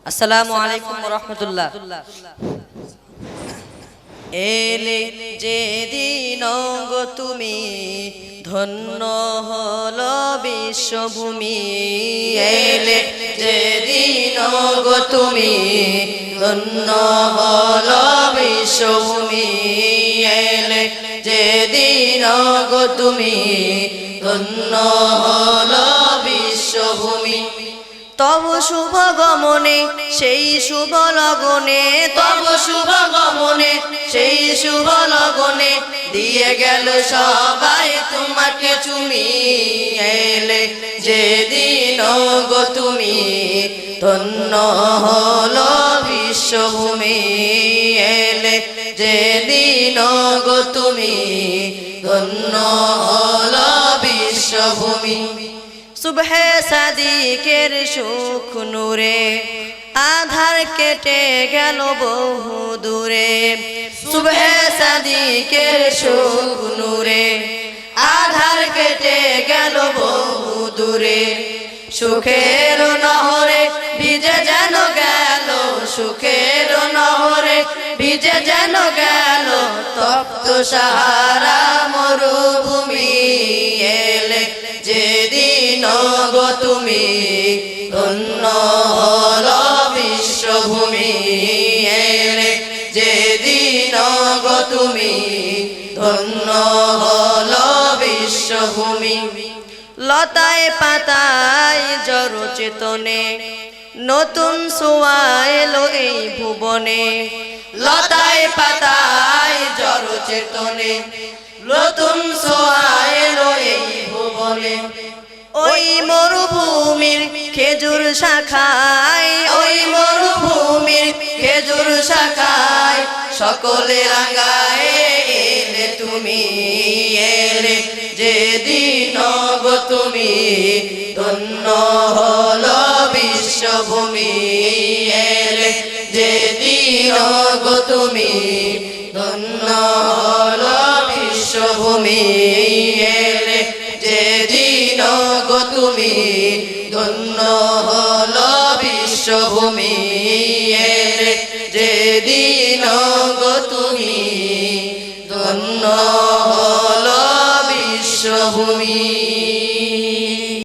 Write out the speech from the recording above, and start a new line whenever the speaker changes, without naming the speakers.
আসসালামু আলাইকুম ওয়া রাহমাতুল্লাহ। এলে যেদিন গো তুমি ধন্য হলো বিশ্বভূমি, এলে যেদিন গো তুমি ধন্য হলো বিশ্বভূমি, এলে যেদিন গো তুমি ধন্য হলো বিশ্বভূমি। তব শুভ গমনে সেই শুভ লগনে, তব শুভ গমনে সেই শুভ লগনে দিয়ে গেল সবাই তোমাকে চুমি, এলে যেদিন গো তুমি ধন্য হলো বিশ্বভূমি, এলে যেদিন গো তুমি ধন্য হলো বিশ্বভূমি। সুবহে সাদিকের সুখ নূরে আধার কেটে গেল বহু দূরে, সুবহে সাদিকের সুখ নূরে আধার কেটে গেল বহু দূরে। সুখের নহরে ভিজে যেন গেল, সুখের নহরে ভিজে যেন গেল তপ্ত সাহারা মরুভূমি, এলে যেদিন গো তুমি ধন্য হলো বিশ্বভূমি, এলে যেদিন গো তুমি ধন্য হলো বিশ্বভূমি। লতায় পাতায় জড় চেতনে নতুন ছোঁয়া এলো এই ভুবনে, লতায় পাতায় জড় চেতনে নতুন ছোঁয়া এলো এই ভুবনে। ওই মরুভূমির খেজুর শাখায়, ওই মরুভূমির খেজুর শাখায় সকলে রাঙায় এলে তুমি, এলে যেদিন গো তুমি ধন্য হলো বিশ্বভূমি, এলে যেদিন গো তুমি ধন্য হলো বিশ্বভূমি, এলে যেদিন গো তুমি ধন্য হলো বিশ্বভূমি, এলে যেদিন গো তুমি ধন্য